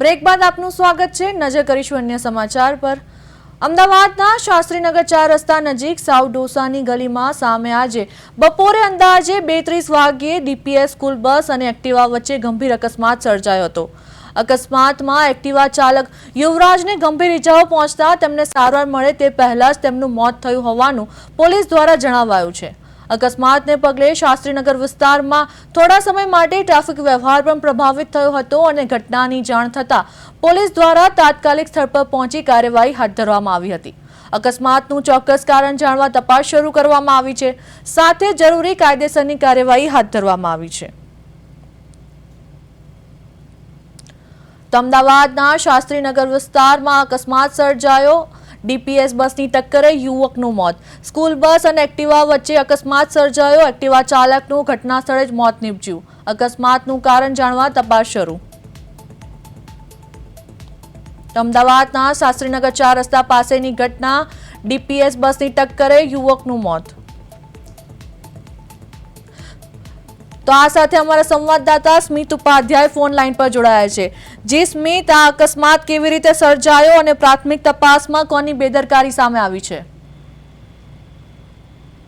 Break બાદ આપનું સ્વાગત છે। નજર કરીશું અન્ય સમાચાર પર। અમદાવાદના શાસ્ત્રીનગર 4 રસ્તા નજીક સાઉથ ડોસાની ગલીમાં સામે આજે બપોરે અંદાજે 2:30 વાગ્યે ડીપીએસ સ્કૂલ બસ અને એક્ટિવા વચ્ચે ગંભીર અકસ્માત સર્જાયો હતો। અકસ્માતમાં એક્ટિવા ચાલક યુવરાજને ગંભીર ઇજાઓ પહોંચતા તેમને સારવાર મળે તે પહેલા જ તેમનું મોત થયું હોવાનું પોલીસ દ્વારા જણાવાયું છે। અકસ્માતને પગલે શાસ્ત્રીનગર વિસ્તારમાં થોડા સમય માટે ટ્રાફિક વ્યવહાર પણ પ્રભાવિત થયો હતો અને ઘટનાની જાણ થતાં પોલીસ દ્વારા તાત્કાલિક સ્થળ પર પહોંચી કાર્યવાહી હાથ ધરવામાં આવી હતી। અકસ્માતનું ચોક્કસ કારણ જાણવા તપાસ શરૂ કરવામાં આવી છે, સાથે જરૂરી કાયદેસરની કાર્યવાહી હાથ ધરવામાં આવી છે। અમદાવાદના શાસ્ત્રીનગર વિસ્તારમાં અકસ્માત સર્જાયો। ડીપીએસ બસની ટક્કરે યુવકનું મોત। સ્કૂલ બસ અને એક્ટિવા વચ્ચે અકસ્માત સર્જાયો। એક્ટિવા ચાલકનું ઘટના સ્થળે જ મોત નીપજ્યું। અકસ્માતનું કારણ જાણવા તપાસ શરૂ। અમદાવાદના શાસ્ત્રીનગર 4 રસ્તા પાસેની ઘટના, ડીપીએસ બસની ટક્કરે યુવકનું મોત। તો આ સાથે અમારા સંવાદદાતા સ્મિત ઉપાધ્યાય ફોન લાઈન પર જોડાયા છે। જી સ્મિત, આ અકસ્માત કેવી રીતે સર્જાયો અને પ્રાથમિક તપાસમાં કોની બેદરકારી સામે આવી છે?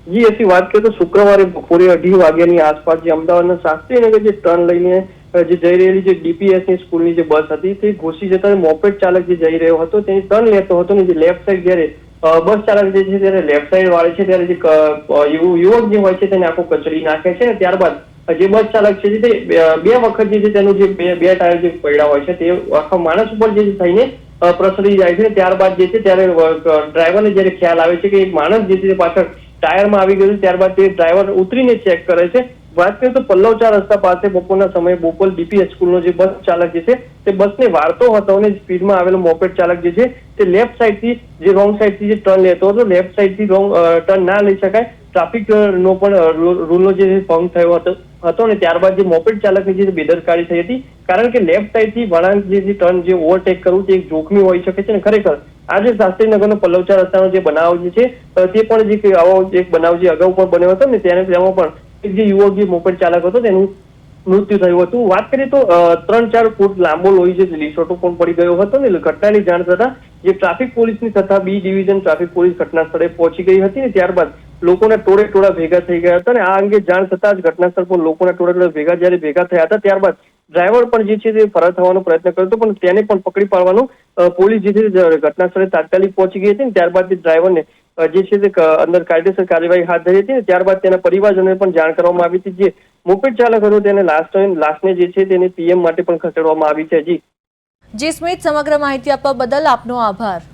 જી એસી વાત કરીએ તો શુક્રવારે બપોરે 2:30 વાગ્યાની આસપાસ જે અમદાવાદના શાસ્ત્રીનગર જે ટર્ન લઈને જે જઈ રહેલી જે ડીપીએસની સ્કૂલની જે બસ હતી તે ઘૂસી જતા મોપેડ ચાલક જે જઈ રહ્યો હતો તેની ટર્ન લેતો હતો ને જે લેફ્ટ સાઈડ જ્યારે બસ ચાલક જે છે ત્યારે લેફ્ટ સાઈડ વાળે છે ત્યારે જે યુવક જે હોય છે તેને આખો કચડી નાખે છે। ત્યારબાદ જે બસ ચાલક છે તે બે વખત જે છે તેનું જે બે ટાયર જે પડ્યા હોય છે તે આખા માણસ ઉપર જે થઈને પ્રસરી જાય છે। ત્યારબાદ જે છે ત્યારે ડ્રાઈવરને જયારે ખ્યાલ આવે છે કે એક માણસ જે છે પાછળ ટાયરમાં આવી ગયું, ત્યારબાદ તે ડ્રાઈવર ઉતરીને ચેક કરે છે। વાત કરીએ તો પલ્લવ 4 રસ્તા પાસે બપોરના સમયે બોપલ ડીપીએસ સ્કૂલનો જે બસ ચાલક જે છે તે બસને વાળતો હતો અને સ્પીડમાં આવેલો મોપેડ ચાલક જે છે તે લેફ્ટ સાઈડથી જે રોંગ સાઈડથી જે ટર્ન લેતો હતો, લેફ્ટ સાઈડથી રોંગ ટર્ન ના લઈ શકાય, ટ્રાફિકનો પણ રૂલનો જે ભંગ થયો હતો ને ત્યારબાદ જે મોપેડ ચાલકની જે બેદરકારી થઈ હતી, કારણ કે લેફ્ટ સાઈડથી વળાંક જે ટર્ન જે ઓવરટેક કરવું તે એક જોખમી હોઈ શકે છે। ને ખરેખર આજે શાસ્ત્રીનગરનો પલ્લવ 4 રસ્તાનો જે બનાવ જે છે તે પણ જે આવો એક બનાવ જે અગાઉ પણ બન્યો હતો ને તેમાં પણ જે યુવક જે મોપેડ ચાલક હતો તેનું મૃત્યુ થયું હતું। વાત કરીએ તો 3-4 ફૂટ લાંબો લોહી જે લીસોટો પણ પડી ગયો હતો ને ઘટનાની જાણ થતા જે ટ્રાફિક પોલીસની તથા બી ડિવિઝન ટ્રાફિક પોલીસ ઘટના સ્થળે પહોંચી ગઈ હતી ને ત્યારબાદ લોકોના ટોળે ભેગા થઈ ગયા હતા અને આ અંગે જાણ થતા જ ઘટના સ્થળ પર લોકોના ટોળે ભેગા થયા હતા। ત્યારબાદ ડ્રાઈવર પણ જે છે તે ફરાર થવાનો પ્રયત્ન કર્યો હતો, પણ તેને પણ પકડી પાડવાનું પોલીસ જે છે ઘટના સ્થળે તાત્કાલિક પહોંચી ગઈ હતી ને ત્યારબાદ તે ડ્રાઈવરને જે છે તે અંદર કાયદેસર કાર્યવાહી હાથ ધરી હતી ને ત્યારબાદ તેના પરિવારજનોને પણ જાણ કરવામાં આવી હતી। જે મોપેડ ચાલક હતો તેને લાશને જે છે તેને પીએમ માટે પણ ખસેડવામાં આવી છે। જી સ્મિત, સમગ્ર માહિતી આપવા બદલ આપનો આભાર।